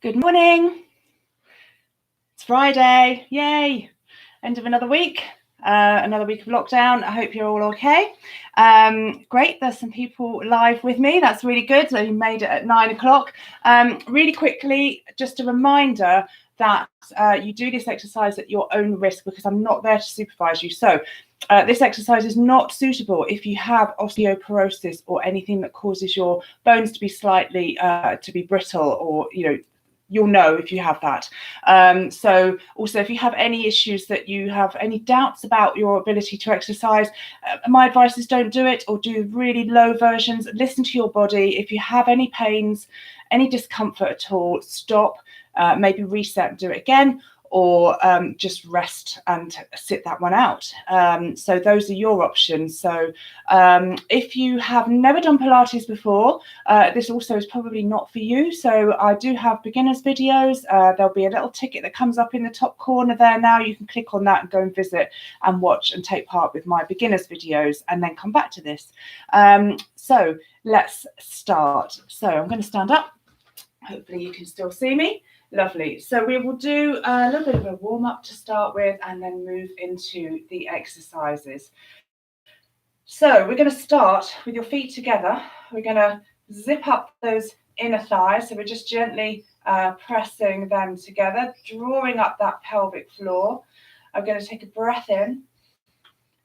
Good morning. It's Friday. Yay. End of another week. Another week of lockdown. I hope you're all okay. Great. There's some people live with me. That's really good. So you made it at 9 o'clock. Really quickly, just a reminder that you do this exercise at your own risk because I'm not there to supervise you. So this exercise is not suitable if you have osteoporosis or anything that causes your bones to be slightly to be brittle, or you'll know if you have that. So also, if you have any issues that you have any doubts about your ability to exercise, my advice is don't do it, or do really low versions. Listen to your body. If you have any pains, any discomfort at all, stop, maybe reset and do it again, or just rest and sit that one out. So those are your options. So if you have never done Pilates before, this also is probably not for you. So I do have beginners videos. There'll be a little ticket that comes up in the top corner there now. You can click on that and go and visit and watch and take part with my beginners videos, and then come back to this. So let's start. So I'm going to stand up. Hopefully you can still see me. Lovely. So we will do a little bit of a warm-up to start with, and then move into the exercises. So we're going to start with your feet together. We're going to zip up those inner thighs. So we're just gently pressing them together, drawing up that pelvic floor. I'm going to take a breath in.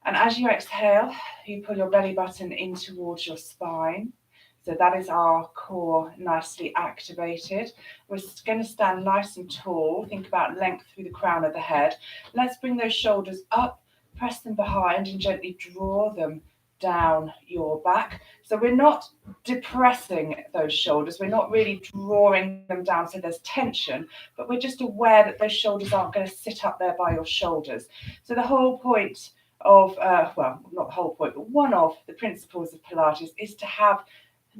And as you exhale, you pull your belly button in towards your spine. So that is our core nicely activated. We're going to stand nice and tall. Think about length through the crown of the head. Let's bring those shoulders up, press them behind, and gently draw them down your back. So we're not depressing those shoulders. We're not really drawing them down so there's tension, but we're just aware that those shoulders aren't going to sit up there by your shoulders. So the whole point of, well, not the whole point, but one of the principles of Pilates is to have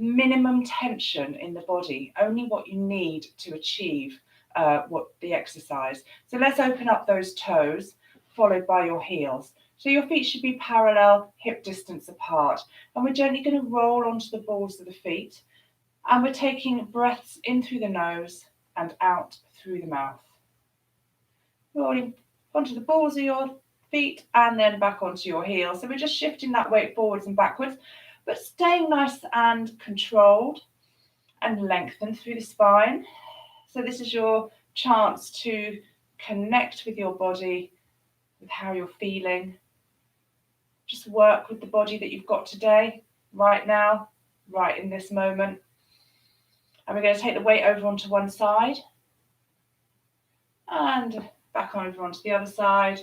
minimum tension in the body, only what you need to achieve what the exercise. So let's open up those toes, followed by your heels. So your feet should be parallel, hip distance apart. And we're gently going to roll onto the balls of the feet. And we're taking breaths in through the nose and out through the mouth. Rolling onto the balls of your feet and then back onto your heels. So we're just shifting that weight forwards and backwards, but staying nice and controlled and lengthened through the spine. So this is your chance to connect with your body, with how you're feeling. Just work with the body that you've got today, right now, right in this moment. And we're going to take the weight over onto one side and back over onto the other side.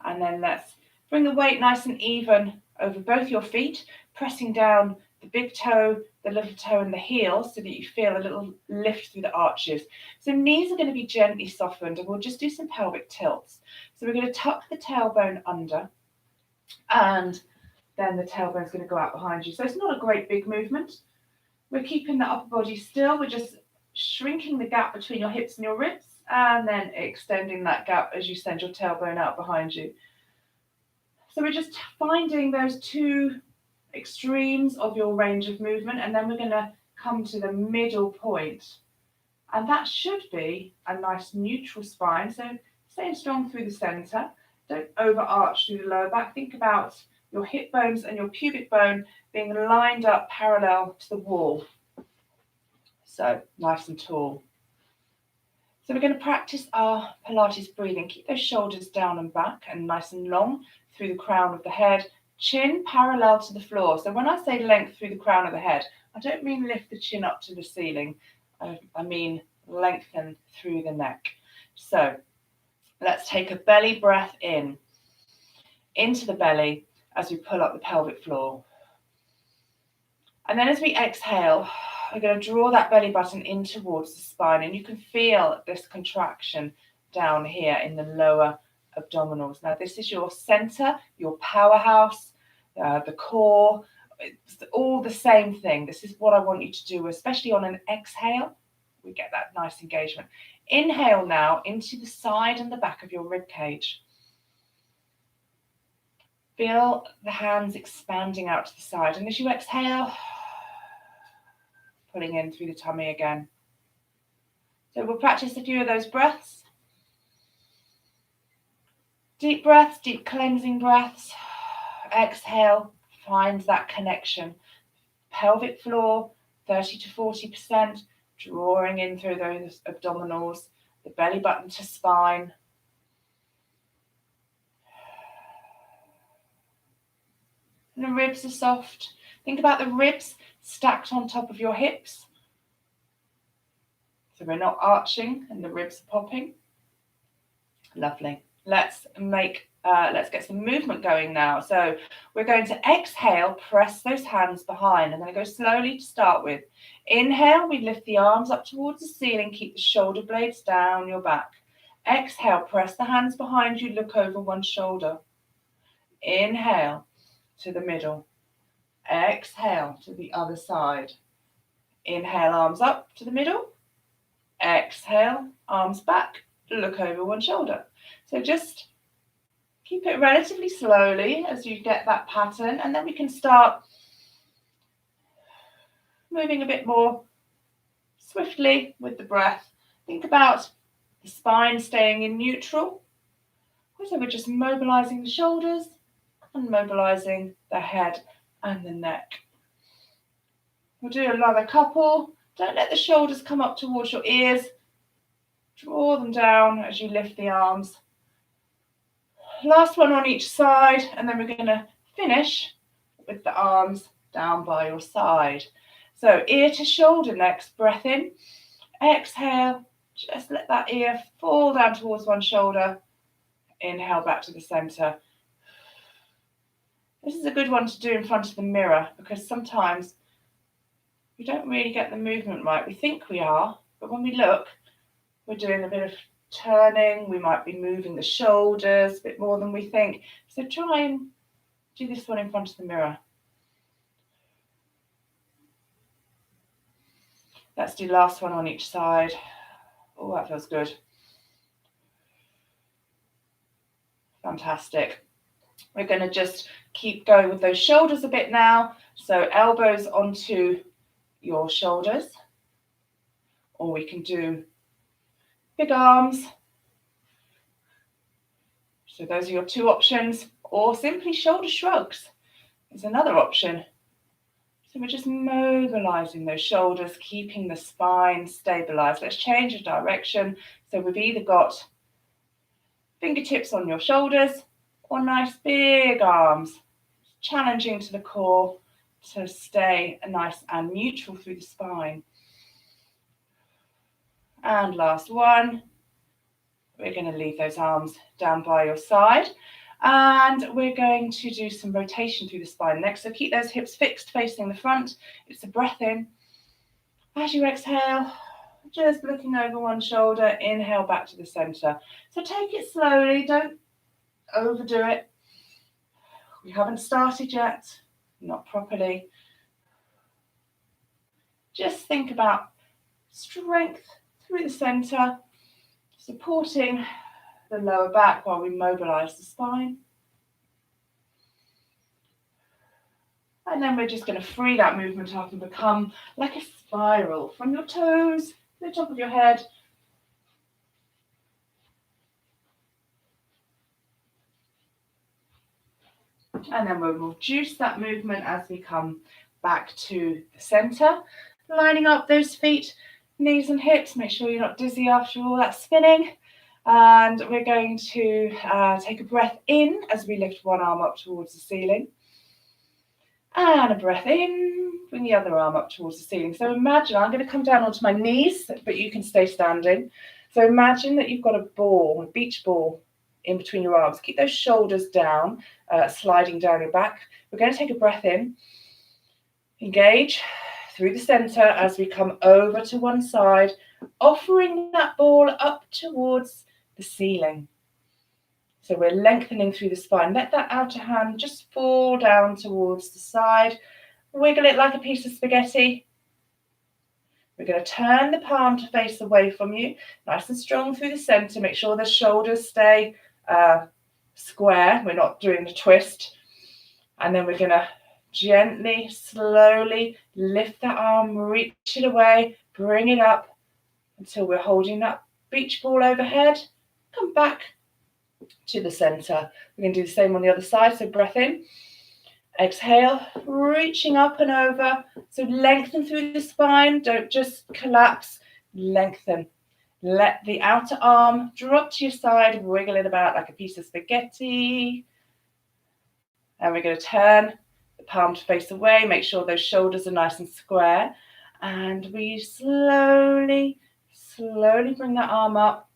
And then let's bring the weight nice and even over both your feet, pressing down the big toe, the little toe, and the heel so that you feel a little lift through the arches. So knees are going to be gently softened, and we'll just do some pelvic tilts. So we're going to tuck the tailbone under, and then the tailbone is going to go out behind you. So it's not a great big movement. We're keeping the upper body still. We're just shrinking the gap between your hips and your ribs, and then extending that gap as you send your tailbone out behind you. So we're just finding those two extremes of your range of movement, and then we're going to come to the middle point. And that should be a nice neutral spine. So staying strong through the center. Don't overarch through the lower back. Think about your hip bones and your pubic bone being lined up parallel to the wall. So nice and tall. So we're going to practice our Pilates breathing. Keep those shoulders down and back and nice and long through the crown of the head. Chin parallel to the floor. So when I say length through the crown of the head, I don't mean lift the chin up to the ceiling. I mean lengthen through the neck. So let's take a belly breath in, into the belly as we pull up the pelvic floor. And then as we exhale, we're going to draw that belly button in towards the spine, and you can feel this contraction down here in the lower abdominals. Now this is your center, your powerhouse, the core. It's all the same thing. This is what I want you to do, especially on an exhale. We get that nice engagement. Inhale now into the side and the back of your rib cage. Feel the hands expanding out to the side. And as you exhale, pulling in through the tummy again. So we'll practice a few of those breaths. Deep breaths, deep cleansing breaths. Exhale, find that connection. Pelvic floor, 30 to 40%, drawing in through those abdominals, the belly button to spine. And the ribs are soft. Think about the ribs stacked on top of your hips. So we're not arching and the ribs are popping. Lovely. Let's get some movement going now. So we're going to exhale, press those hands behind. I'm going to go slowly to start with. Inhale, we lift the arms up towards the ceiling, keep the shoulder blades down your back. Exhale, press the hands behind you, look over one shoulder. Inhale to the middle. Exhale to the other side. Inhale, arms up to the middle. Exhale, arms back, look over one shoulder. So just keep it relatively slowly as you get that pattern, and then we can start moving a bit more swiftly with the breath. Think about the spine staying in neutral. So we're just mobilizing the shoulders and mobilizing the head and the neck. We'll do another couple. Don't let the shoulders come up towards your ears. Draw them down as you lift the arms. Last one on each side, and then we're going to finish with the arms down by your side. So ear to shoulder next, breath in. Exhale, just let that ear fall down towards one shoulder. Inhale back to the center. This is a good one to do in front of the mirror because sometimes we don't really get the movement right. We think we are, but when we look, we're doing a bit of turning. We might be moving the shoulders a bit more than we think. So try and do this one in front of the mirror. Let's do last one on each side. Oh, that feels good. Fantastic. We're going to just keep going with those shoulders a bit now. So elbows onto your shoulders, or we can do big arms. So those are your two options, or simply shoulder shrugs is another option. So we're just mobilizing those shoulders, keeping the spine stabilized. Let's change the direction. So we've either got fingertips on your shoulders or nice big arms, challenging to the core to stay nice and neutral through the spine. And last one, we're going to leave those arms down by your side. And we're going to do some rotation through the spine next. So keep those hips fixed, facing the front. It's a breath in. As you exhale, just looking over one shoulder, inhale back to the center. So take it slowly, don't overdo it. We haven't started yet, not properly. Just think about strength through the center, supporting the lower back while we mobilize the spine. And then we're just going to free that movement up and become like a spiral from your toes to the top of your head. And then we'll reduce that movement as we come back to the center. Lining up those feet, knees and hips. Make sure you're not dizzy after all that spinning. And we're going to take a breath in as we lift one arm up towards the ceiling. And a breath in, bring the other arm up towards the ceiling. So imagine, I'm going to come down onto my knees, but you can stay standing. So imagine that you've got a ball, a beach ball in between your arms. Keep those shoulders down, sliding down your back. We're going to take a breath in, engage through the center as we come over to one side, offering that ball up towards the ceiling. So we're lengthening through the spine. Let that outer hand just fall down towards the side. Wiggle it like a piece of spaghetti. We're going to turn the palm to face away from you, nice and strong through the center. Make sure the shoulders stay square. We're not doing the twist. And then we're going to gently, slowly lift that arm, reach it away, bring it up until we're holding that beach ball overhead. Come back to the center. We're going to do the same on the other side. So breath in, exhale, reaching up and over. So lengthen through the spine. Don't just collapse, lengthen. Let the outer arm drop to your side, wiggle it about like a piece of spaghetti. And we're going to turn the palm to face away. Make sure those shoulders are nice and square. And we slowly bring that arm up.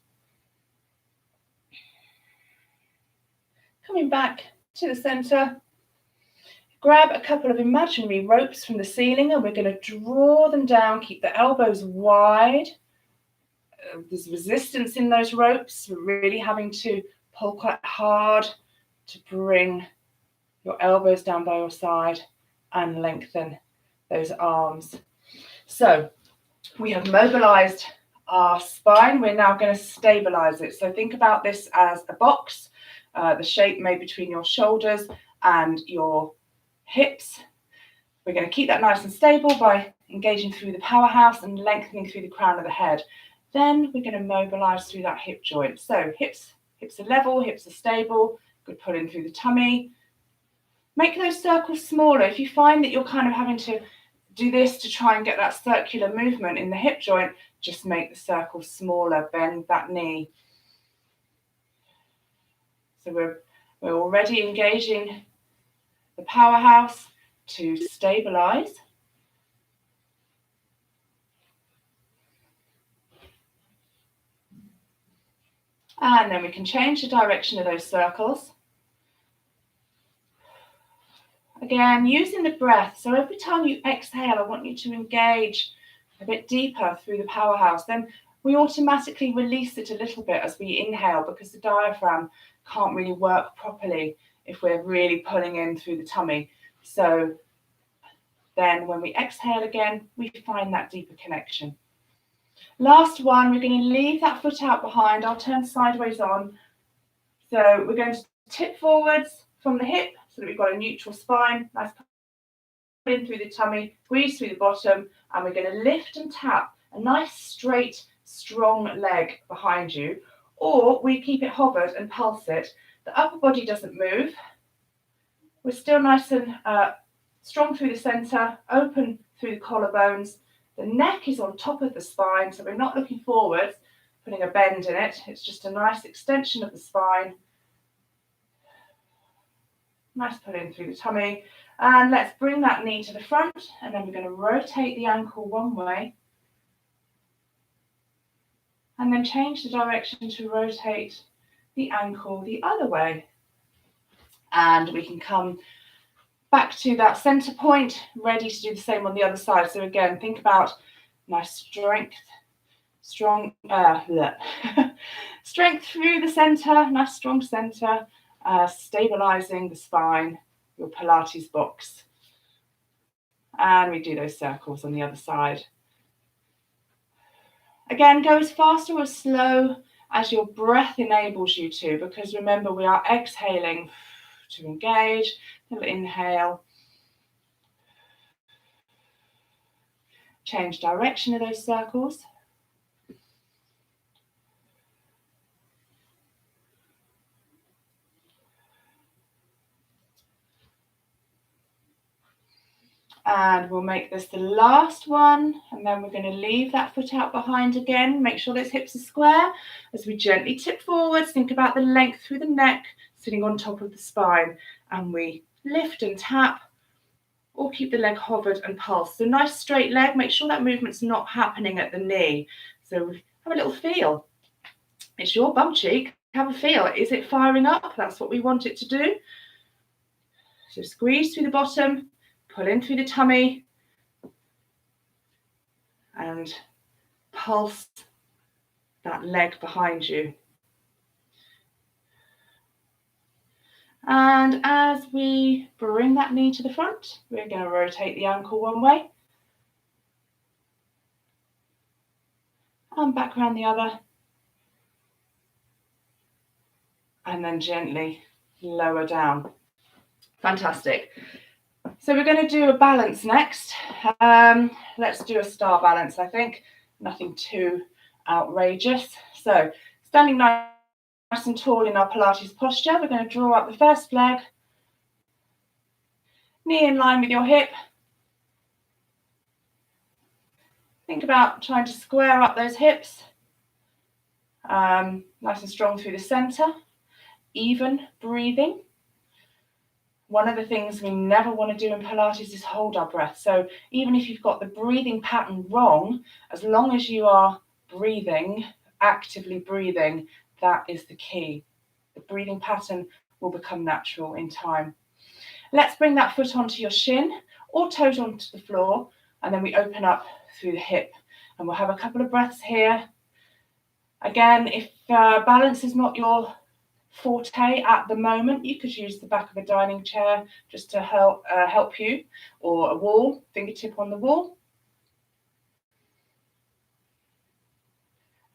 Coming back to the center. Grab a couple of imaginary ropes from the ceiling and we're going to draw them down. Keep the elbows wide. There's resistance in those ropes. We're really having to pull quite hard to bring your elbows down by your side and lengthen those arms. So we have mobilized our spine. We're now going to stabilize it. So think about this as a box, the shape made between your shoulders and your hips. We're going to keep that nice and stable by engaging through the powerhouse and lengthening through the crown of the head. Then we're going to mobilize through that hip joint. So hips are level, hips are stable. Good pull in through the tummy. Make those circles smaller. If you find that you're kind of having to do this to try and get that circular movement in the hip joint, just make the circle smaller, bend that knee. So we're already engaging the powerhouse to stabilize. And then we can change the direction of those circles. Again, using the breath. So every time you exhale, I want you to engage a bit deeper through the powerhouse. Then we automatically release it a little bit as we inhale because the diaphragm can't really work properly if we're really pulling in through the tummy. So then when we exhale again, we find that deeper connection. Last one, we're going to leave that foot out behind. I'll turn sideways on. So we're going to tip forwards from the hip so that we've got a neutral spine. Nice pull in through the tummy, squeeze through the bottom, and we're going to lift and tap a nice straight, strong leg behind you. Or we keep it hovered and pulse it. The upper body doesn't move. We're still nice and strong through the center, open through the collarbones. The neck is on top of the spine, so we're not looking forwards, putting a bend in it. It's just a nice extension of the spine. Nice pull in through the tummy. And let's bring that knee to the front, and then we're going to rotate the ankle one way. And then change the direction to rotate the ankle the other way. And we can come back to that center point, ready to do the same on the other side. So again, think about nice strength, strength through the center, nice strong center, stabilizing the spine, your Pilates box. And we do those circles on the other side. Again, go as fast or as slow as your breath enables you to, because remember, we are exhaling to engage. Little inhale. Change direction of those circles. And we'll make this the last one, and then we're going to leave that foot out behind again. Make sure those hips are square as we gently tip forwards. Think about the length through the neck, sitting on top of the spine, and we lift and tap, or keep the leg hovered and pulse. So nice straight leg. Make sure that movement's not happening at the knee. So have a little feel. It's your bum cheek. Have a feel. Is it firing up? That's what we want it to do. So squeeze through the bottom. Pull in through the tummy and pulse that leg behind you. And as we bring that knee to the front, we're going to rotate the ankle one way and back around the other, and then gently lower down. Fantastic. So we're going to do a balance next. Let's do a star balance, I think. Nothing too outrageous. So standing nice and tall in our Pilates posture, we're going to draw up the first leg, knee in line with your hip. Think about trying to square up those hips, nice and strong through the center, even breathing. One of the things we never want to do in Pilates is hold our breath. So even if you've got the breathing pattern wrong, as long as you are breathing, actively breathing, that is the key. The breathing pattern will become natural in time. Let's bring that foot onto your shin or toes onto the floor, and then we open up through the hip. And we'll have a couple of breaths here. Again, if balance is not your forte at the moment, you could use the back of a dining chair just to help you, or a wall, fingertip on the wall.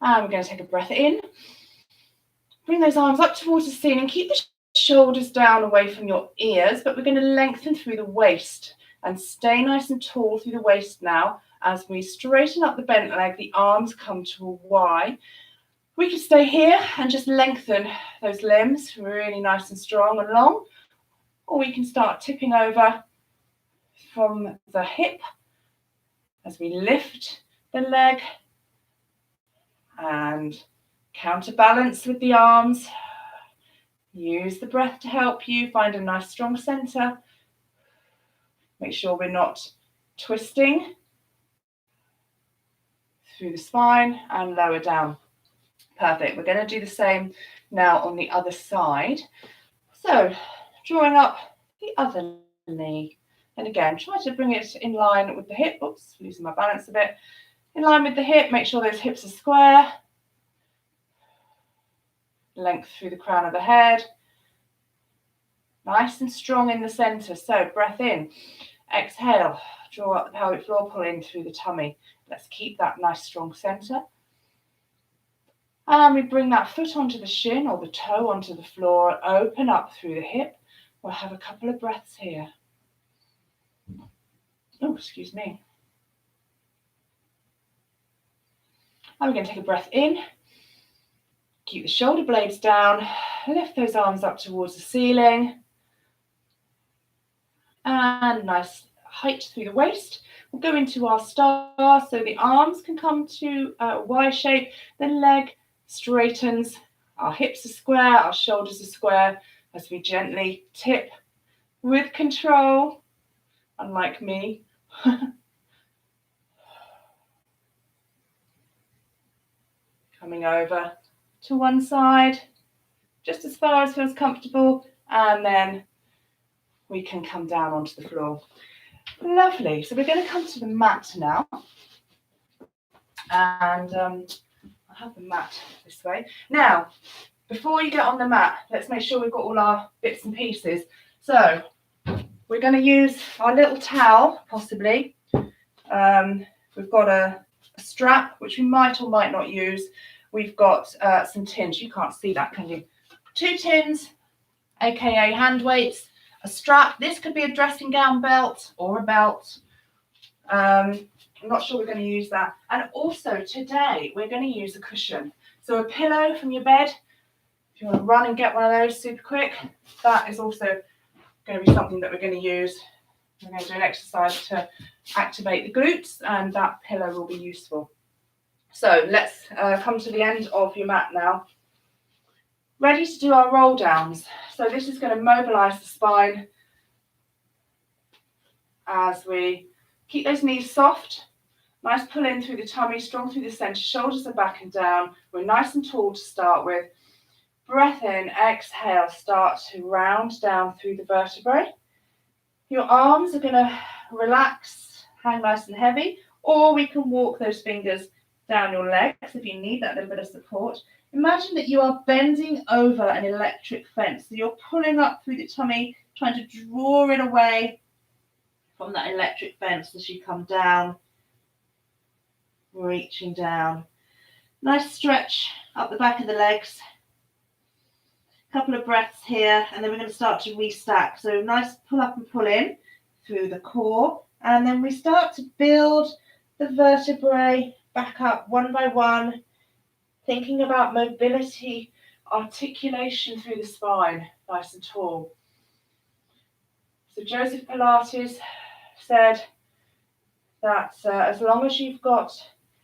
And we're going to take a breath in. Bring those arms up towards the ceiling. Keep the shoulders down away from your ears, but we're going to lengthen through the waist and stay nice and tall through the waist now. As we straighten up the bent leg, the arms come to a Y. We can stay here and just lengthen those limbs really nice and strong and long, or we can start tipping over from the hip as we lift the leg and counterbalance with the arms. Use the breath to help you find a nice strong center. Make sure we're not twisting through the spine and lower down. Perfect. We're going to do the same now on the other side. So drawing up the other knee. And again, try to bring it in line with the hip. Oops, losing my balance a bit. In line with the hip, make sure those hips are square. Length through the crown of the head. Nice and strong in the center. So breath in. Exhale. Draw up the pelvic floor, pull in through the tummy. Let's keep that nice strong center. And we bring that foot onto the shin or the toe onto the floor, open up through the hip. We'll have a couple of breaths here. Oh, excuse me. And we're going to take a breath in. Keep the shoulder blades down. Lift those arms up towards the ceiling. And nice height through the waist. We'll go into our star so the arms can come to a Y shape. The leg straightens, our hips are square, our shoulders are square as we gently tip with control, unlike me. Coming over to one side, just as far as feels comfortable, and then we can come down onto the floor. Lovely. So we're going to come to the mat now. And I'll have the mat this way. Now, before you get on the mat, let's make sure we've got all our bits and pieces. So we're going to use our little towel, possibly. We've got a strap, which we might or might not use. We've got some tins. You can't see that, can you? 2 tins, aka hand weights, a strap. This could be a dressing gown belt or a belt. I'm not sure we're going to use that. And also today we're going to use a cushion. So a pillow from your bed. If you want to run and get one of those super quick, that is also going to be something that we're going to use. We're going to do an exercise to activate the glutes, and that pillow will be useful. So let's come to the end of your mat now. Ready to do our roll downs. So this is going to mobilize the spine as we keep those knees soft. Nice pull in through the tummy, strong through the center. Shoulders are back and down. We're nice and tall to start with. Breath in, exhale, start to round down through the vertebrae. Your arms are going to relax, hang nice and heavy, or we can walk those fingers down your legs if you need that little bit of support. Imagine that you are bending over an electric fence. So you're pulling up through the tummy, trying to draw it away from that electric fence as you come down, reaching down. Nice stretch up the back of the legs. Couple of breaths here, and then we're going to start to restack. So nice pull up and pull in through the core, and then we start to build the vertebrae back up one by one, thinking about mobility, articulation through the spine, nice and tall. So Joseph Pilates said that as long as you've got,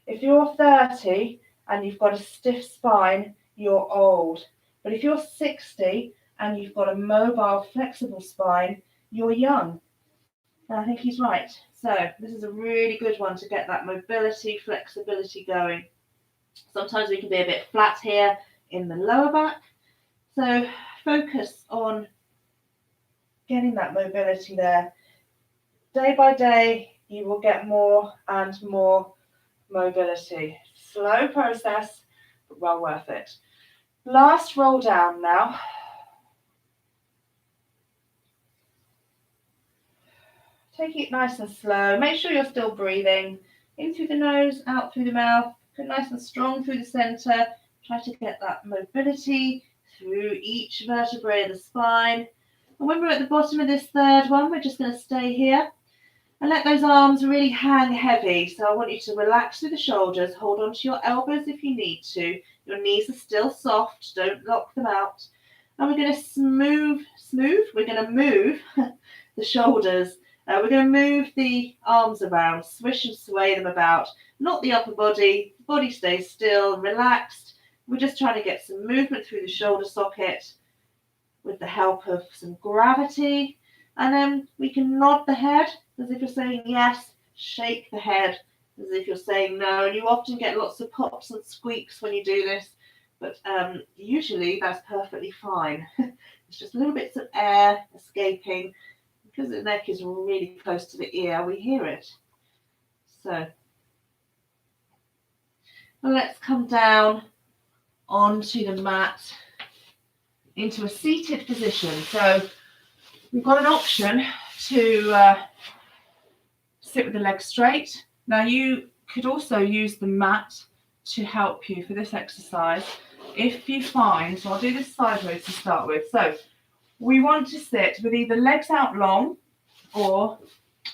if you're 30 and you've got a stiff spine, you're old. But if you're 60 and you've got a mobile, flexible spine, you're young. And I think he's right. So this is a really good one to get that mobility, flexibility going. Sometimes we can be a bit flat here in the lower back. So focus on getting that mobility there. Day by day, you will get more and more mobility. Slow process, but well worth it. Last roll down now. Take it nice and slow. Make sure you're still breathing. In through the nose, out through the mouth. Go nice and strong through the center. Try to get that mobility through each vertebrae of the spine. And when we're at the bottom of this third one, we're just going to stay here and let those arms really hang heavy. So I want you to relax through the shoulders. Hold on to your elbows if you need to. Your knees are still soft. Don't lock them out. And we're going to we're going to move the shoulders. We're going to move the arms around, swish and sway them about, not the upper body. The body stays still, relaxed. We're just trying to get some movement through the shoulder socket with the help of some gravity. And then we can nod the head as if you're saying yes, shake the head as if you're saying no. And you often get lots of pops and squeaks when you do this, but usually that's perfectly fine. It's just little bits of air escaping. Because the neck is really close to the ear, we hear it. So let's come down onto the mat into a seated position. So we've got an option to sit with the legs straight. Now you could also use the mat to help you for this exercise. If you find, so I'll do this sideways to start with. So we want to sit with either legs out long or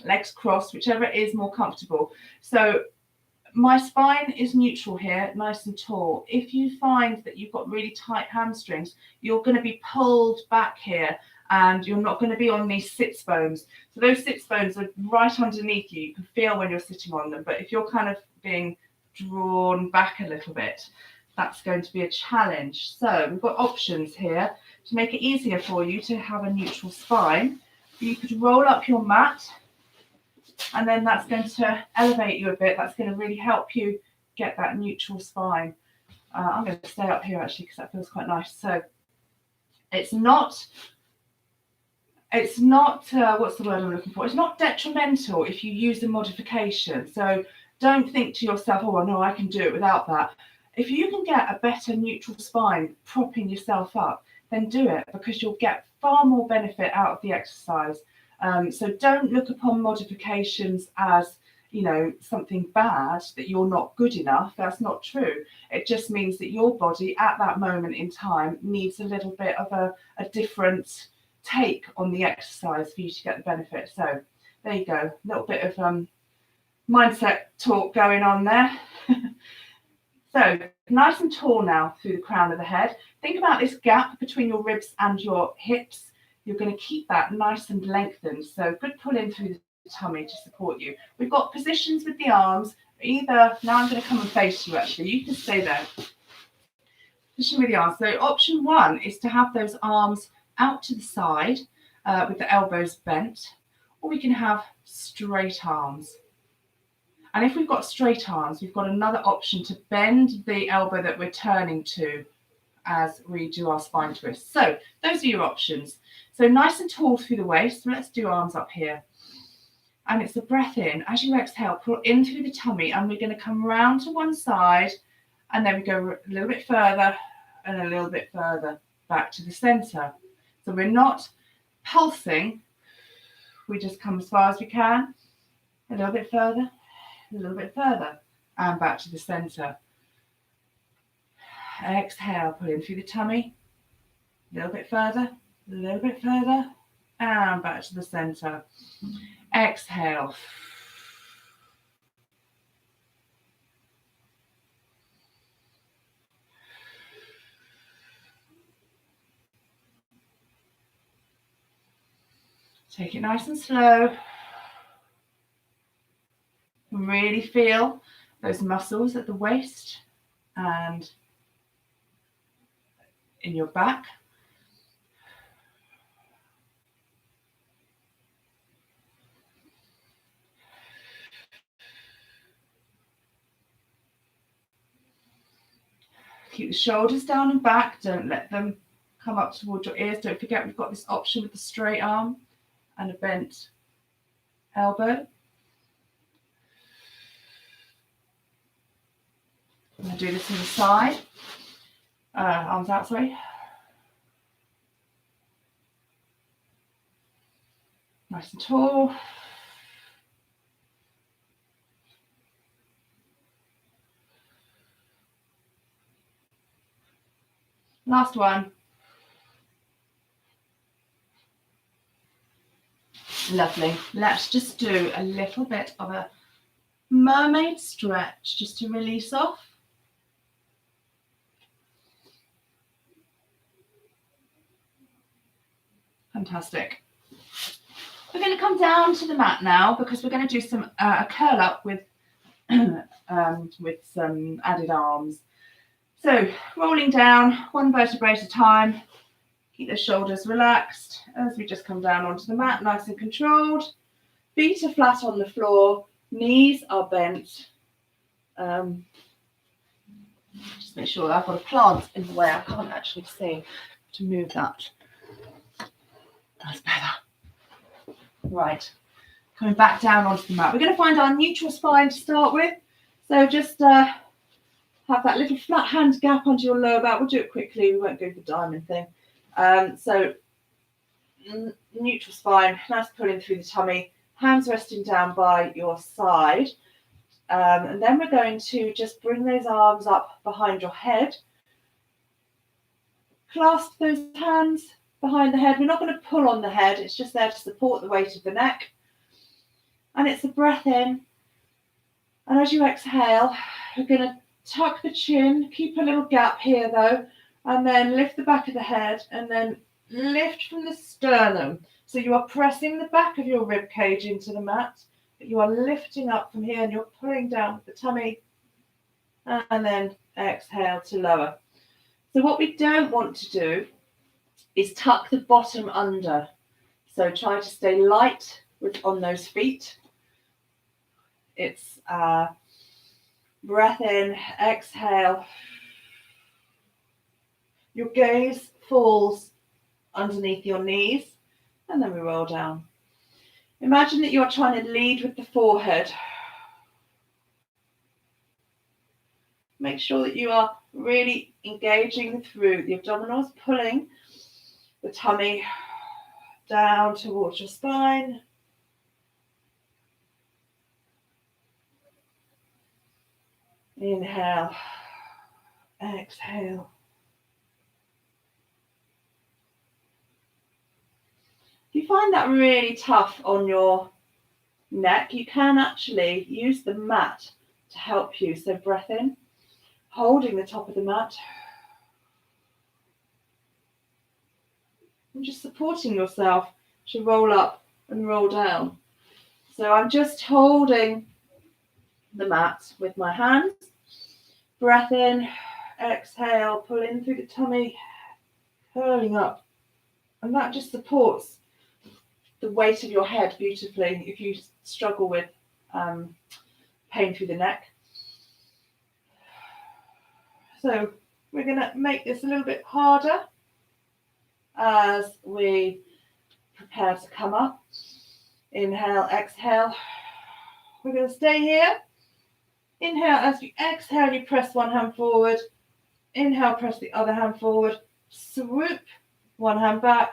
legs crossed, whichever is more comfortable. So my spine is neutral here, nice and tall. If you find that you've got really tight hamstrings, you're going to be pulled back here and you're not going to be on these sits bones. So those sits bones are right underneath you. You can feel when you're sitting on them. But if you're kind of being drawn back a little bit, that's going to be a challenge. So we've got options here to make it easier for you to have a neutral spine. You could roll up your mat, and then that's going to elevate you a bit. That's going to really help you get that neutral spine. I'm going to stay up here actually because that feels quite nice. So it's not what's the word I'm looking for? It's not detrimental if you use a modification. So don't think to yourself, oh, no, I can do it without that. If you can get a better neutral spine propping yourself up, then do it because you'll get far more benefit out of the exercise. So don't look upon modifications as, something bad, that you're not good enough. That's not true. It just means that your body at that moment in time needs a little bit of a different take on the exercise for you to get the benefit. So there you go, a little bit of mindset talk going on there. So nice and tall now through the crown of the head. Think about this gap between your ribs and your hips. You're going to keep that nice and lengthened. So good pull in through the tummy to support you. We've got positions with the arms. Now I'm going to come and face you actually. You can stay there. Position with the arms. So option one is to have those arms out to the side with the elbows bent. Or we can have straight arms. And if we've got straight arms, we've got another option to bend the elbow that we're turning to as we do our spine twist. So those are your options. So nice and tall through the waist. So let's do arms up here. And it's a breath in. As you exhale, pull in through the tummy. And we're going to come round to one side. And then we go a little bit further and a little bit further back to the center. So we're not pulsing. We just come as far as we can. A little bit further. A little bit further and back to the center. Exhale, pull in through the tummy. little bit further, a little bit further, and back to the center. Exhale. Take it nice and slow. Really feel those muscles at the waist and in your back. Keep the shoulders down and back. Don't let them come up towards your ears. Don't forget we've got this option with the straight arm and a bent elbow. I'm going to do this on the side. Arms out, sorry. Nice and tall. Last one. Lovely. Let's just do a little bit of a mermaid stretch just to release off. Fantastic. We're going to come down to the mat now because we're going to do some a curl up with some added arms. So rolling down one vertebrae at a time. Keep the shoulders relaxed as we just come down onto the mat, nice and controlled. Feet are flat on the floor, knees are bent. Just make sure I've got a plant in the way. I can't actually see to move that. That's better. Right, coming back down onto the mat. We're going to find our neutral spine to start with. So just have that little flat hand gap onto your lower back. We'll do it quickly. We won't go for the diamond thing. So neutral spine, nice pulling through the tummy, hands resting down by your side. And then we're going to just bring those arms up behind your head. Clasp those hands behind the head. We're not going to pull on the head. It's just there to support the weight of the neck. And it's a breath in. And as you exhale, we're going to tuck the chin. Keep a little gap here though. And then lift the back of the head and then lift from the sternum. So you are pressing the back of your rib cage into the mat, but you are lifting up from here and you're pulling down with the tummy and then exhale to lower. So what we don't want to do is tuck the bottom under. So try to stay light on those feet. It's breath in, exhale. Your gaze falls underneath your knees, and then we roll down. Imagine that you're trying to lead with the forehead. Make sure that you are really engaging through the abdominals, pulling the tummy down towards your spine. Inhale, exhale. If you find that really tough on your neck, you can actually use the mat to help you. So breath in, holding the top of the mat, and just supporting yourself to roll up and roll down. So I'm just holding the mat with my hands. Breath in, exhale, pull in through the tummy, curling up. And that just supports the weight of your head beautifully if you struggle with pain through the neck. So we're going to make this a little bit harder as we prepare to come up. Inhale, exhale. We're going to stay here. Inhale, as you exhale, you press one hand forward. Inhale, press the other hand forward. Swoop, one hand back.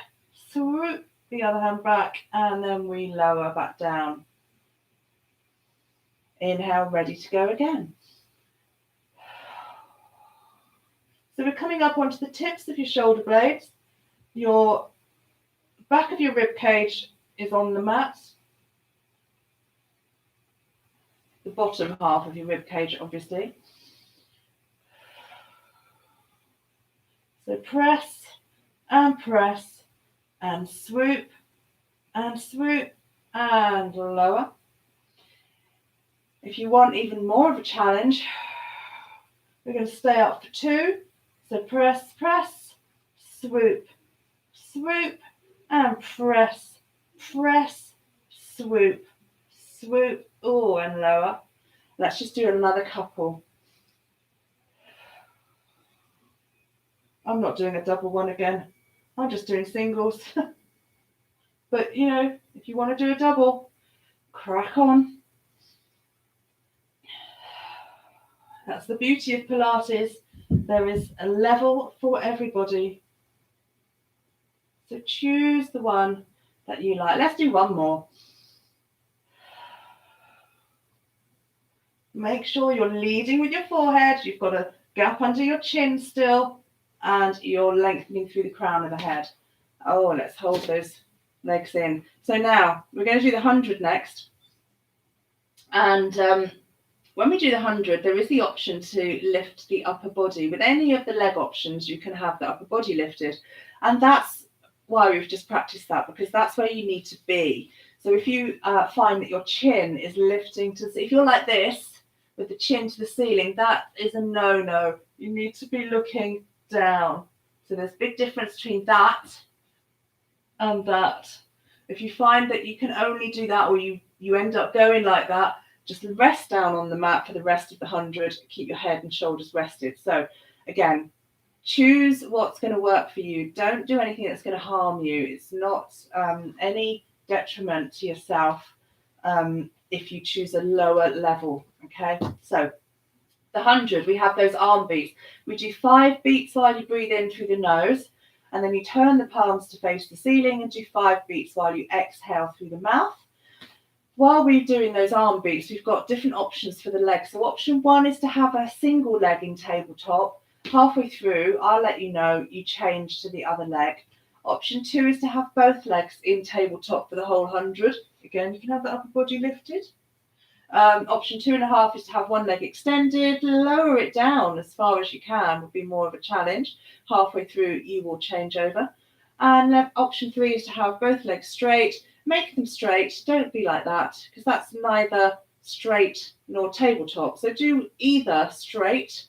Swoop, the other hand back, and then we lower back down. Inhale, ready to go again. So we're coming up onto the tips of your shoulder blades. Your back of your rib cage is on the mat. The bottom half of your rib cage, obviously. So press and swoop and lower. If you want even more of a challenge, we're going to stay up for 2. So press, swoop, and press, swoop, oh, and lower. Let's just do another couple. I'm not doing a double one again. I'm just doing singles. But, you know, if you want to do a double, crack on. That's the beauty of Pilates. There is a level for everybody. So choose the one that you like. Let's do one more. Make sure you're leading with your forehead. You've got a gap under your chin still, and you're lengthening through the crown of the head. Oh, let's hold those legs in. So now we're going to do the 100 next. And when we do the 100, there is the option to lift the upper body. With any of the leg options, you can have the upper body lifted. And that's why we've just practiced that, because that's where you need to be. So if you find that your chin is lifting to, if you're like this, with the chin to the ceiling, that is a no-no. You need to be looking down. So there's a big difference between that and that. If you find that you can only do that, or you end up going like that, just rest down on the mat for the rest of the 100. Keep your head and shoulders rested. So again, choose what's going to work for you. Don't do anything that's going to harm you. It's not any detriment to yourself if you choose a lower level. Okay, so the 100, we have those arm beats. We do 5 beats while you breathe in through the nose, and then you turn the palms to face the ceiling and do 5 beats while you exhale through the mouth. While we're doing those arm beats, we've got different options for the legs. So option 1 is to have a single leg in tabletop. Halfway through, I'll let you know you change to the other leg. Option 2 is to have both legs in tabletop for the whole 100. Again, you can have the upper body lifted. Option 2.5 is to have one leg extended. Lower it down as far as you can, would be more of a challenge. Halfway through, you will change over. And option 3 is to have both legs straight. Make them straight. Don't be like that, because that's neither straight nor tabletop. So do either straight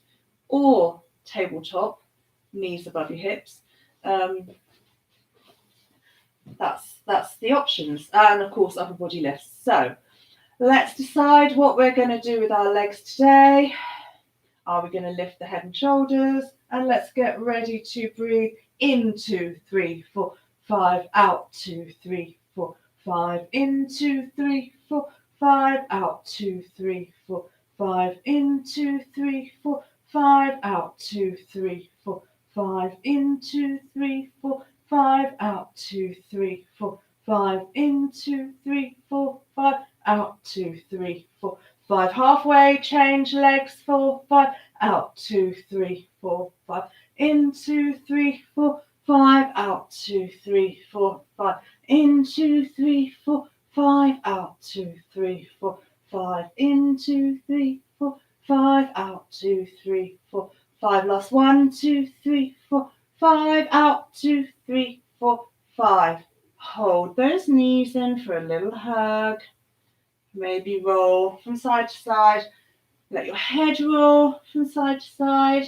or tabletop, knees above your hips. That's the options. And of course, upper body lifts. So let's decide what we're going to do with our legs today. Are we going to lift the head and shoulders? And let's get ready to breathe in 2, 3, 4, 5, out 2, 3, 4, 5, in 2, 3, 4, 5, out 2, 3, 4, 5, in 2, 3, 4, 5, out 2, 3, 4, 5, in 2, 3, 4, 5, out 2, 3, 4, 5, in 2, 3, 4, 5, out 2, 3, 4, 5. Halfway, change legs, 4, 5, out 2, 3, 4, 5, in 2, 3, 4, 5, out 2, 3, 4, 5, in 2, 3, 4, 5, out 2, 3, 4, 5, in 2, 3, 4, 5, out 2, 3, 4, 5. Last 1, 2, 3, 4, 5, out 2, 3, 4, 5. Hold those knees in for a little hug. Maybe roll from side to side. Let your head roll from side to side.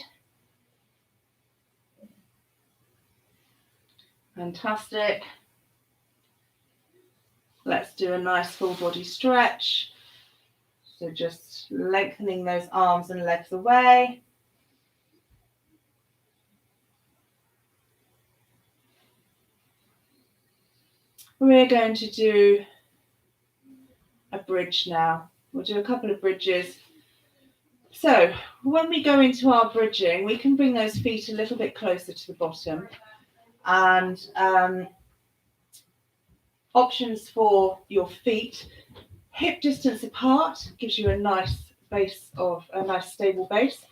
Fantastic. Let's do a nice full body stretch. So just lengthening those arms and legs away. We're going to do a bridge now. We'll do a couple of bridges. So when we go into our bridging, we can bring those feet a little bit closer to the bottom. And options for your feet: hip distance apart gives you a nice base of a nice stable base.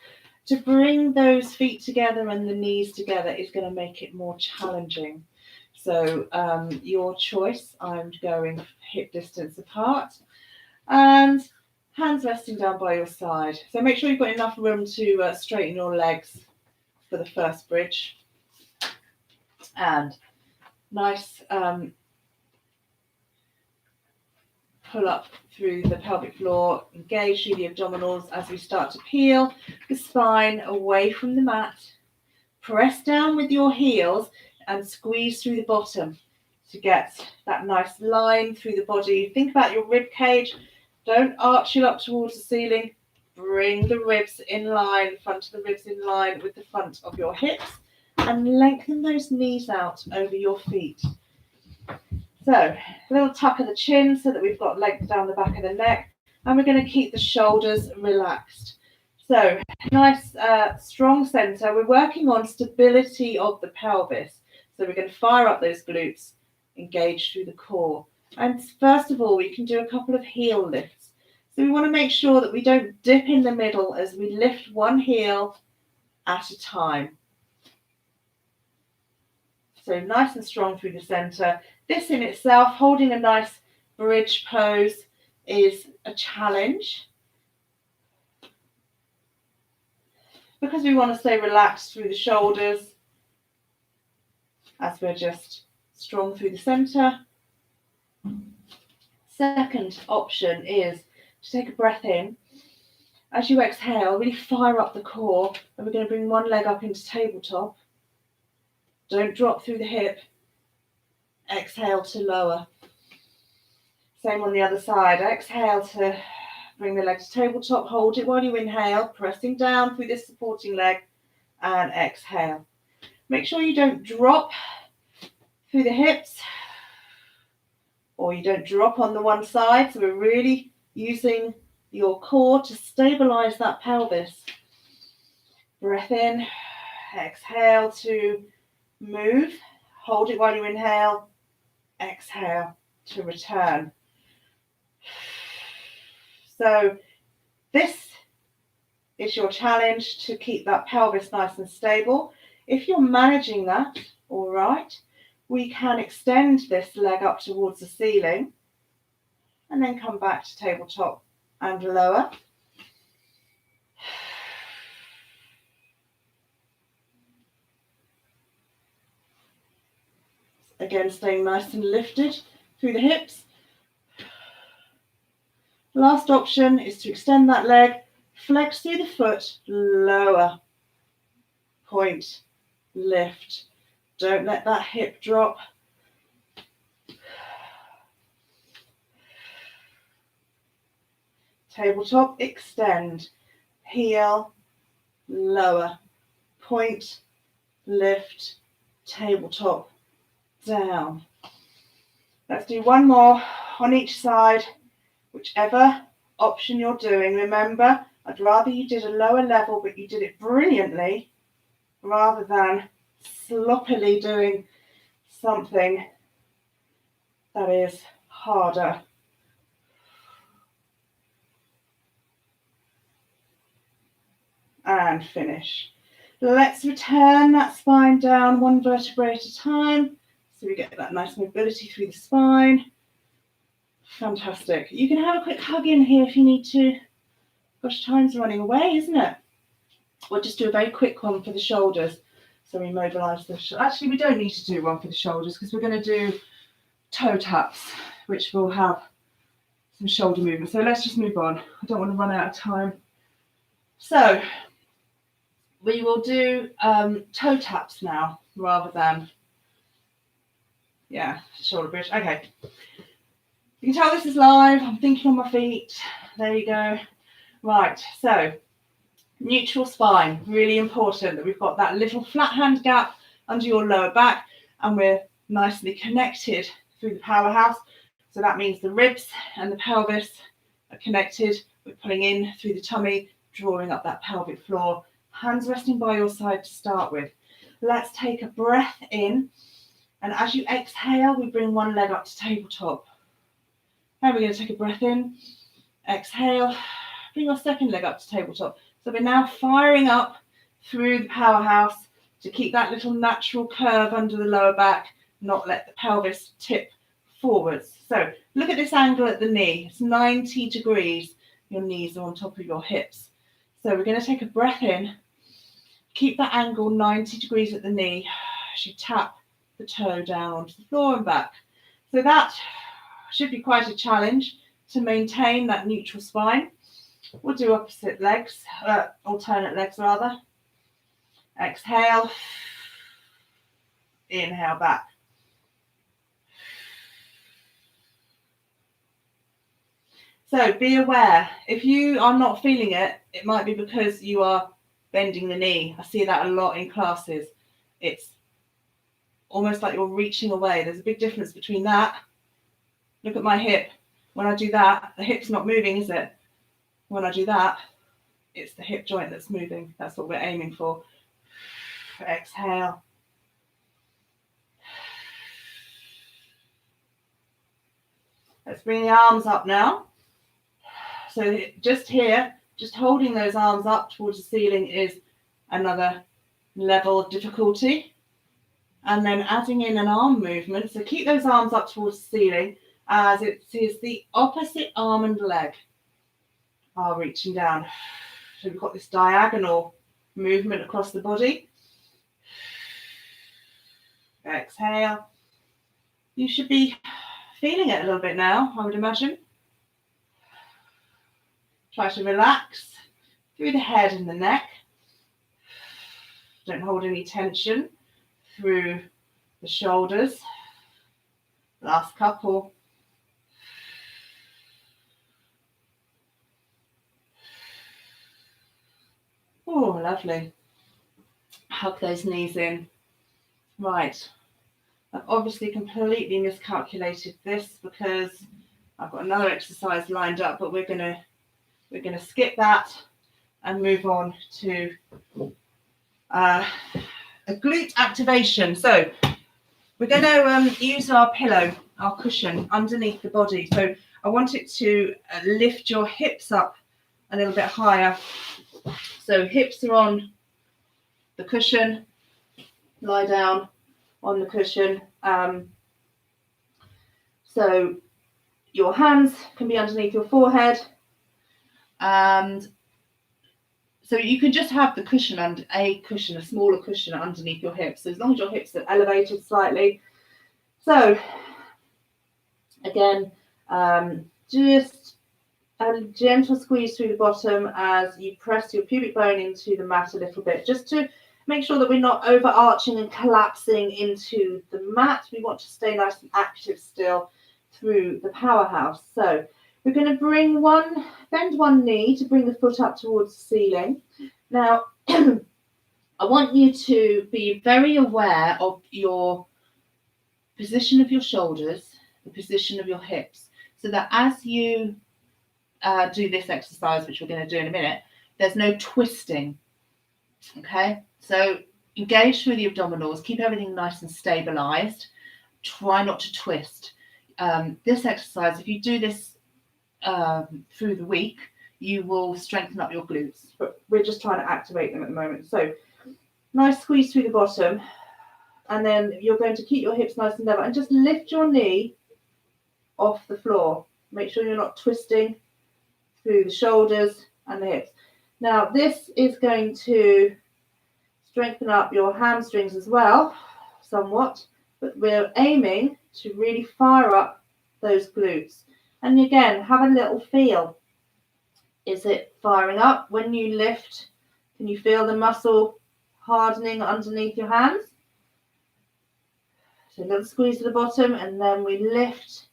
To bring those feet together and the knees together is going to make it more challenging. So your choice. I'm going hip distance apart and hands resting down by your side. So make sure you've got enough room to straighten your legs for the first bridge. And nice pull up through the pelvic floor, engage through the abdominals as we start to peel the spine away from the mat. Press down with your heels and squeeze through the bottom to get that nice line through the body. Think about your rib cage. Don't arch it up towards the ceiling. Bring the ribs in line, front of the ribs in line with the front of your hips, and lengthen those knees out over your feet. So a little tuck of the chin so that we've got length down the back of the neck, and we're going to keep the shoulders relaxed. So nice strong center. We're working on stability of the pelvis. So we're going to fire up those glutes, engage through the core. And first of all, we can do a couple of heel lifts. So we want to make sure that we don't dip in the middle as we lift one heel at a time. So nice and strong through the center. This in itself, holding a nice bridge pose, is a challenge because we want to stay relaxed through the shoulders as we're just strong through the center. Second option is to take a breath in. As you exhale, really fire up the core, and we're going to bring one leg up into tabletop. Don't drop through the hip. Exhale to lower. Same on the other side. Exhale to bring the leg to tabletop. Hold it while you inhale, pressing down through this supporting leg, and exhale. Make sure you don't drop through the hips, or you don't drop on the one side. So we're really using your core to stabilize that pelvis. Breath in, exhale to move. Hold it while you inhale, exhale to return. So this is your challenge, to keep that pelvis nice and stable. If you're managing that, all right, we can extend this leg up towards the ceiling and then come back to tabletop and lower. Again, staying nice and lifted through the hips. Last option is to extend that leg, flex through the foot, lower, point, lift. Don't let that hip drop. Tabletop, extend, heel, lower, point, lift, tabletop, down. Let's do one more on each side, whichever option you're doing. Remember, I'd rather you did a lower level, but you did it brilliantly, rather than sloppily doing something that is harder. And finish. Let's return that spine down one vertebrae at a time, so we get that nice mobility through the spine. Fantastic. You can have a quick hug in here if you need to. Gosh, time's running away, isn't it? We'll just do a very quick one for the shoulders. So we mobilise the shoulders. Actually, we don't need to do one for the shoulders because we're going to do toe taps, which will have some shoulder movement. So let's just move on. I don't want to run out of time. So we will do toe taps now rather than, shoulder bridge. Okay. You can tell this is live. I'm thinking on my feet. There you go. Right. So neutral spine, really important that we've got that little flat hand gap under your lower back, and we're nicely connected through the powerhouse. So that means the ribs and the pelvis are connected. We're pulling in through the tummy, drawing up that pelvic floor. Hands resting by your side to start with. Let's take a breath in, and as you exhale, we bring one leg up to tabletop. Now we're going to take a breath in, exhale, bring your second leg up to tabletop. So we're now firing up through the powerhouse to keep that little natural curve under the lower back not let the pelvis tip forwards. So look at this angle at the knee. It's 90 degrees. Your knees are on top of your hips. So we're going to take a breath in. Keep that angle 90 degrees at the knee as you tap the toe down onto the floor and back. So that should be quite a challenge to maintain that neutral spine. We'll do opposite legs, alternate legs rather. Exhale. Inhale back. So be aware, if you are not feeling it, it might be because you are bending the knee. I see that a lot in classes. It's almost like you're reaching away. There's a big difference between that. Look at my hip. When I do that, the hip's not moving, is it? When I do that, it's the hip joint that's moving. That's what we're aiming for. Exhale. Let's bring the arms up now. So just here, just holding those arms up towards the ceiling is another level of difficulty. And then adding in an arm movement. So keep those arms up towards the ceiling as it is the opposite arm and leg are reaching down. So we've got this diagonal movement across the body. Exhale. You should be feeling it a little bit now, I would imagine. Try to relax through the head and the neck. Don't hold any tension through the shoulders. Last couple. Oh, lovely. Hug those knees in. Right. I've obviously completely miscalculated this because I've got another exercise lined up, but we're gonna skip that and move on to a glute activation. So we're going to use our pillow, our cushion underneath the body. So I want it to lift your hips up a little bit higher. So hips are on the cushion. Lie down on the cushion. So your hands can be underneath your forehead. And so you can just have the cushion and a smaller cushion underneath your hips. So as long as your hips are elevated slightly. So again, just a gentle squeeze through the bottom as you press your pubic bone into the mat a little bit, just to make sure that we're not overarching and collapsing into the mat. We want to stay nice and active still through the powerhouse. So we're going to bend one knee to bring the foot up towards the ceiling. Now, I want you to be very aware of your position of your shoulders, the position of your hips, so that as you do this exercise, which we're going to do in a minute, there's no twisting. Okay, so engage through the abdominals, keep everything nice and stabilized. Try not to twist. This exercise, if you do this through the week, you will strengthen up your glutes, but we're just trying to activate them at the moment. So nice squeeze through the bottom, and then you're going to keep your hips nice and level and just lift your knee off the floor. Make sure you're not twisting through the shoulders and the hips. Now this is going to strengthen up your hamstrings as well somewhat, but we're aiming to really fire up those glutes. And again, have a little feel. Is it firing up? When you lift, can you feel the muscle hardening underneath your hands? So a little squeeze to the bottom, and then we lift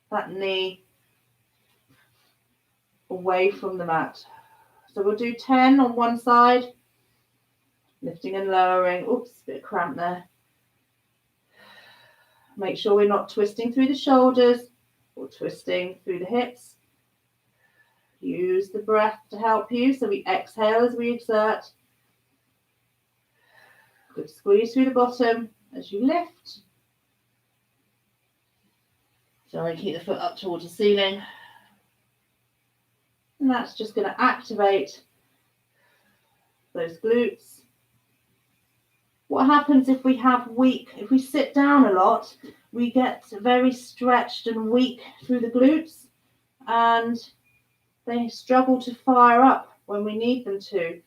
that knee away from the mat. So we'll do 10 on one side, lifting and lowering. Oops, a bit of cramp there. Make sure we're not twisting through the shoulders or twisting through the hips. Use the breath to help you. So we exhale as we exert. Good squeeze through the bottom as you lift. So keep the foot up towards the ceiling. And that's just going to activate those glutes. What happens if we sit down a lot, we get very stretched and weak through the glutes, and they struggle to fire up when we need them to.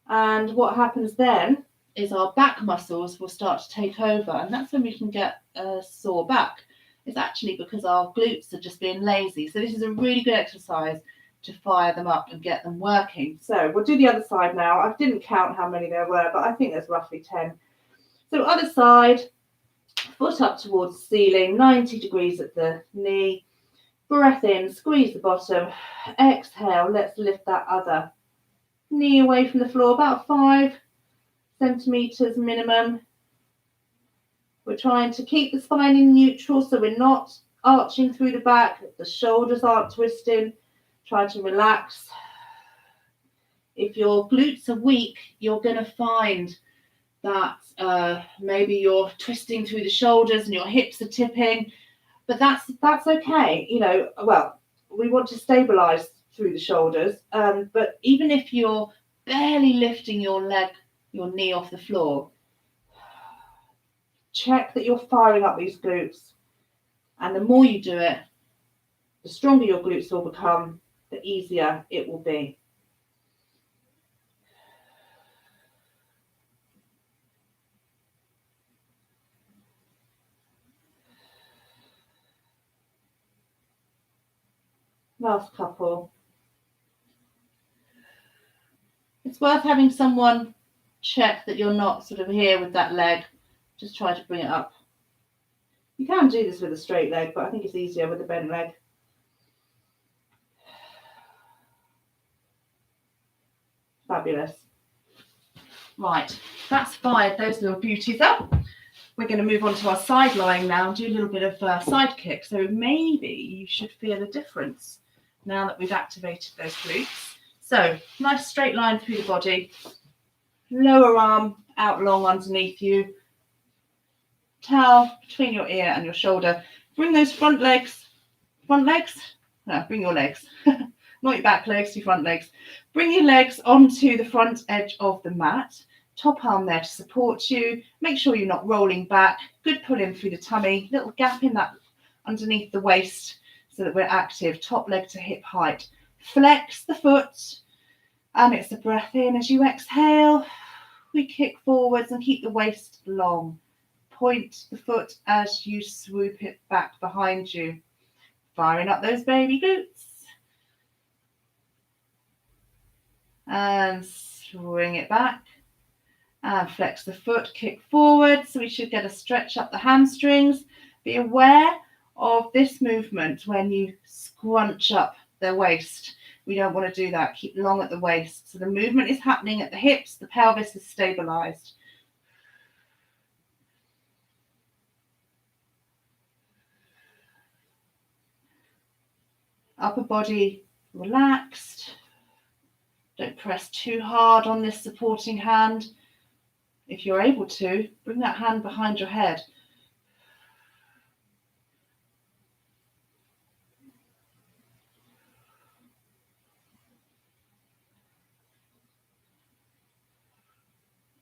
And what happens then is our back muscles will start to take over, and that's when we can get a sore back. It's actually because our glutes are just being lazy. So this is a really good exercise to fire them up and get them working. So we'll do the other side now. I didn't count how many there were, but I think there's roughly 10. So other side, foot up towards the ceiling, 90 degrees at the knee. Breath in, squeeze the bottom. Exhale, let's lift that other knee away from the floor, about 5 centimeters minimum. We're trying to keep the spine in neutral, so we're not arching through the back, the shoulders aren't twisting. Try to relax. If your glutes are weak, you're going to find that maybe you're twisting through the shoulders and your hips are tipping, but that's okay. Well, we want to stabilize through the shoulders, but even if you're barely lifting your knee off the floor, check that you're firing up these glutes, and the more you do it, the stronger your glutes will become, the easier it will be. Last couple. It's worth having someone check that you're not sort of here with that leg. Just try to bring it up. You can do this with a straight leg, but I think it's easier with a bent leg. Fabulous. Right, that's fired those little beauties up. We're going to move on to our side lying now and do a little bit of side kick. So maybe you should feel a difference now that we've activated those glutes. So nice straight line through the body. Lower arm out long underneath you. Towel between your ear and your shoulder. Bring those front legs. No, bring your legs. Not your back legs, your front legs. Bring your legs onto the front edge of the mat. Top arm there to support you. Make sure you're not rolling back. Good pull in through the tummy. Little gap in that underneath the waist so that we're active. Top leg to hip height. Flex the foot. And it's a breath in as you exhale. We kick forwards and keep the waist long. Point the foot as you swoop it back behind you. Firing up those baby glutes. And swing it back. And flex the foot, kick forward. So we should get a stretch up the hamstrings. Be aware of this movement when you scrunch up the waist. We don't want to do that. Keep long at the waist. So the movement is happening at the hips. The pelvis is stabilized. Upper body relaxed. Don't press too hard on this supporting hand. If you're able to, bring that hand behind your head.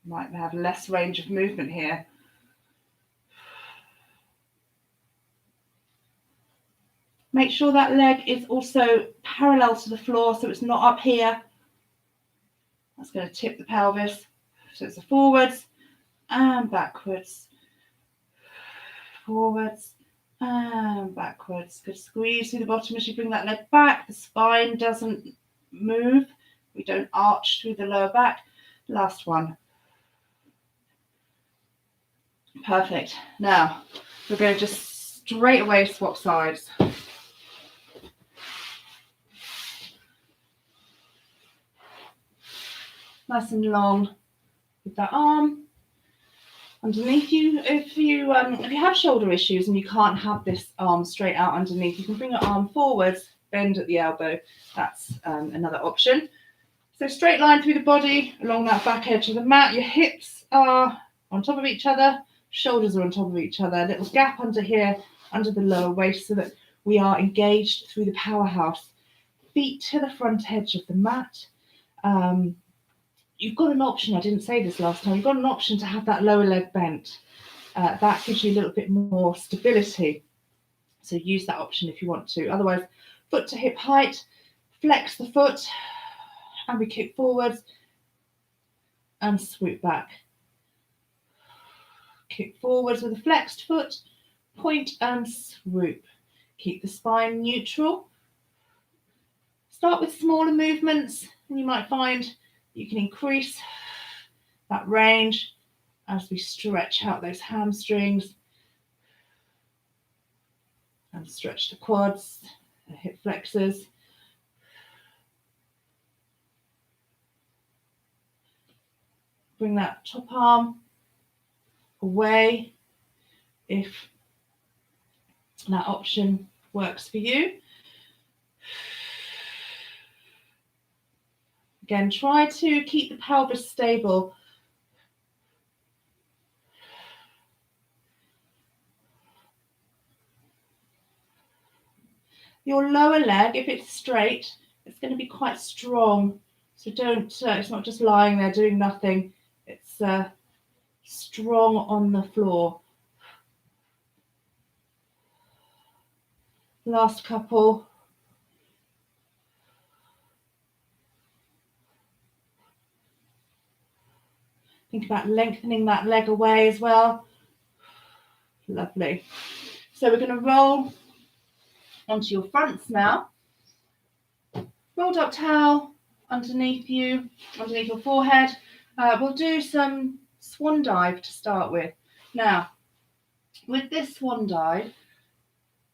Might have less range of movement here. Make sure that leg is also parallel to the floor, so it's not up here. That's going to tip the pelvis. So it's a forwards and backwards. Forwards and backwards. Good squeeze through the bottom as you bring that leg back. The spine doesn't move. We don't arch through the lower back. Last one. Perfect. Now, we're going to just straight away swap sides. Nice and long with that arm underneath you. If you have shoulder issues and you can't have this arm straight out underneath, you can bring your arm forwards, bend at the elbow. That's another option. So straight line through the body along that back edge of the mat. Your hips are on top of each other, shoulders are on top of each other. A little gap under here, under the lower waist, so that we are engaged through the powerhouse. Feet to the front edge of the mat. you've got an option. I didn't say this last time. You've got an option to have that lower leg bent. That gives you a little bit more stability. So use that option if you want to. Otherwise, foot to hip height, flex the foot, and we kick forwards and swoop back. Kick forwards with a flexed foot, point and swoop. Keep the spine neutral. Start with smaller movements, and you might find you can increase that range as we stretch out those hamstrings and stretch the quads, the hip flexors. Bring that top arm away if that option works for you. Again, try to keep the pelvis stable. Your lower leg, if it's straight, it's going to be quite strong. So don't, it's not just lying there doing nothing. It's strong on the floor. Last couple. Think about lengthening that leg away as well. Lovely. So we're going to roll onto your fronts now. Rolled up towel underneath you, underneath your forehead. We'll do some swan dive to start with. Now, with this swan dive,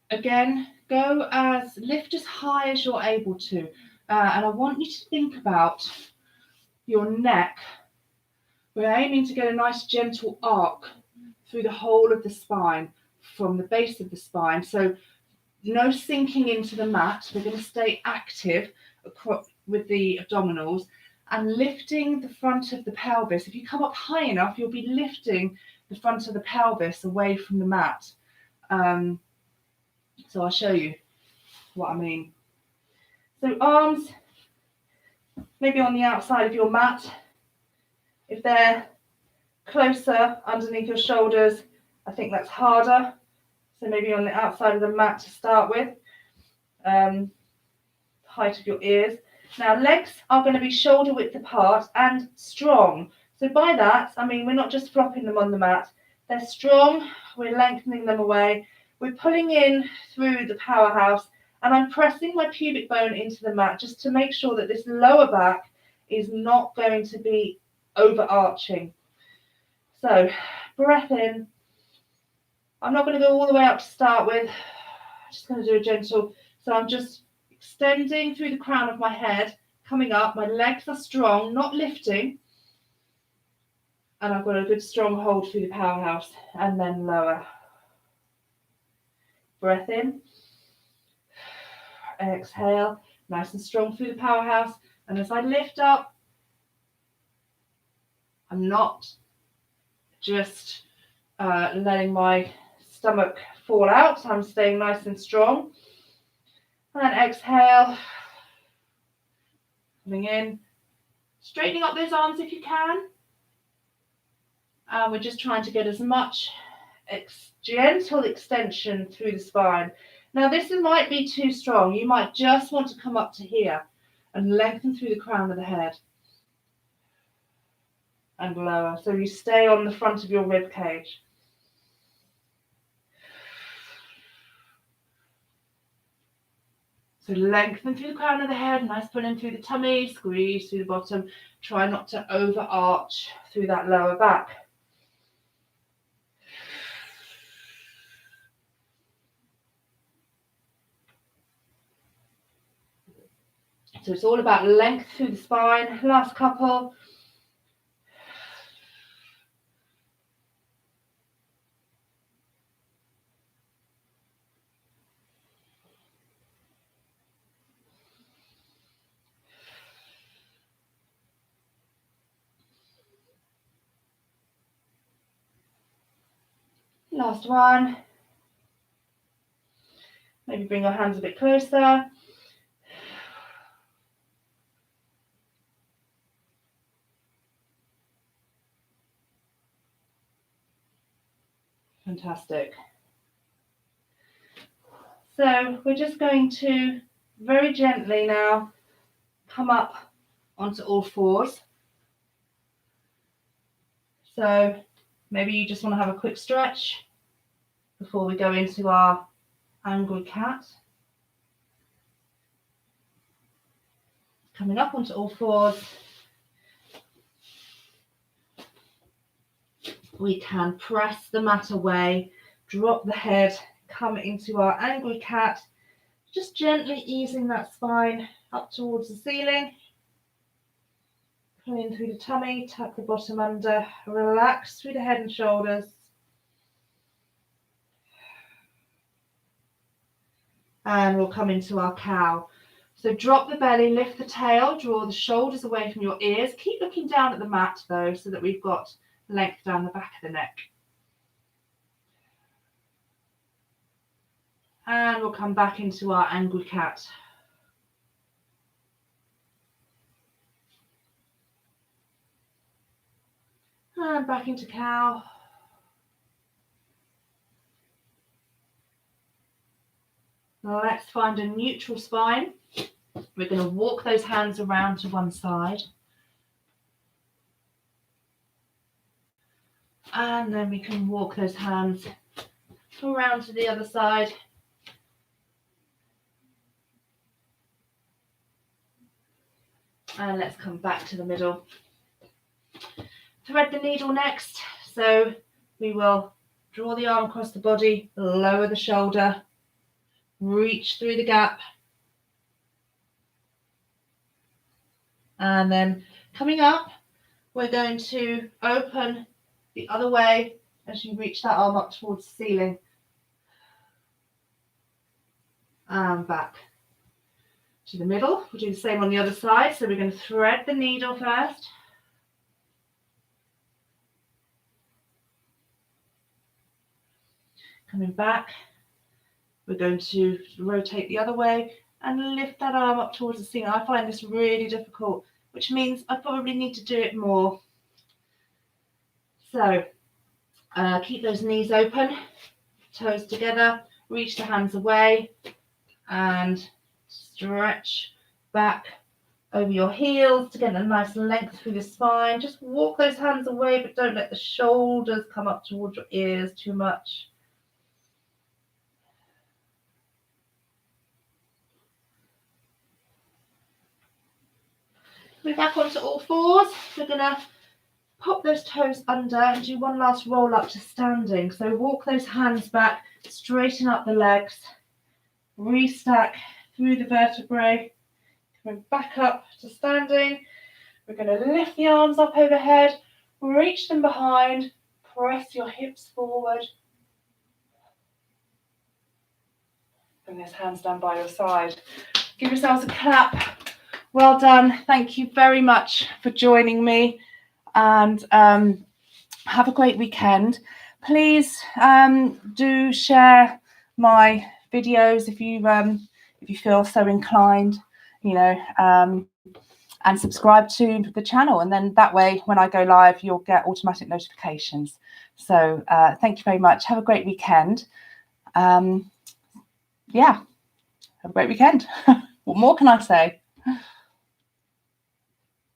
again, lift as high as you're able to. And I want you to think about your neck. We're aiming to get a nice gentle arc through the whole of the spine, from the base of the spine. So no sinking into the mat. We're going to stay active with the abdominals and lifting the front of the pelvis. If you come up high enough, you'll be lifting the front of the pelvis away from the mat. So I'll show you what I mean. So arms maybe on the outside of your mat. If they're closer underneath your shoulders, I think that's harder. So maybe on the outside of the mat to start with. Height of your ears. Now legs are going to be shoulder width apart and strong. So by that, I mean we're not just flopping them on the mat. They're strong. We're lengthening them away. We're pulling in through the powerhouse, and I'm pressing my pubic bone into the mat just to make sure that this lower back is not going to be overarching. So breath in. I'm not going to go all the way up to start with. I'm just going to do a gentle. So I'm just extending through the crown of my head, coming up. My legs are strong, not lifting. And I've got a good strong hold through the powerhouse, and then lower. Breath in. Exhale, nice and strong through the powerhouse. And as I lift up, I'm not just letting my stomach fall out. I'm staying nice and strong. And then exhale, coming in, straightening up those arms if you can. We're just trying to get as much gentle extension through the spine. Now this might be too strong. You might just want to come up to here and lengthen through the crown of the head. And lower. So you stay on the front of your rib cage. So lengthen through the crown of the head, nice pull in through the tummy, squeeze through the bottom. Try not to overarch through that lower back. So it's all about length through the spine. Last couple. Last one. Maybe bring your hands a bit closer. Fantastic. So we're just going to very gently now come up onto all fours. So maybe you just want to have a quick stretch before we go into our angry cat. Coming up onto all fours. We can press the mat away, drop the head, come into our angry cat, just gently easing that spine up towards the ceiling. Pull in through the tummy, tuck the bottom under, relax through the head and shoulders. And we'll come into our cow. So drop the belly, lift the tail, draw the shoulders away from your ears. Keep looking down at the mat though, so that we've got length down the back of the neck. And we'll come back into our angry cat. And back into cow. Now let's find a neutral spine. We're going to walk those hands around to one side. And then we can walk those hands around to the other side. And let's come back to the middle. Thread the needle next. So we will draw the arm across the body, lower the shoulder, reach through the gap. And then coming up, we're going to open the other way as you reach that arm up towards the ceiling. And back to the middle. We'll do the same on the other side. So we're going to thread the needle first. Coming back, we're going to rotate the other way and lift that arm up towards the ceiling. I find this really difficult, which means I probably need to do it more. So keep those knees open, toes together, reach the hands away and stretch back over your heels to get a nice length through the spine. Just walk those hands away, but don't let the shoulders come up towards your ears too much. We're back onto all fours. We're going to pop those toes under and do one last roll up to standing. So walk those hands back, straighten up the legs, restack through the vertebrae, coming back up to standing. We're going to lift the arms up overhead, reach them behind, press your hips forward. Bring those hands down by your side. Give yourselves a clap. Well done. Thank you very much for joining me, and have a great weekend. Please do share my videos if you feel so inclined, and subscribe to the channel, and then that way when I go live you'll get automatic notifications. So thank you very much. Have a great weekend. Have a great weekend. What more can I say?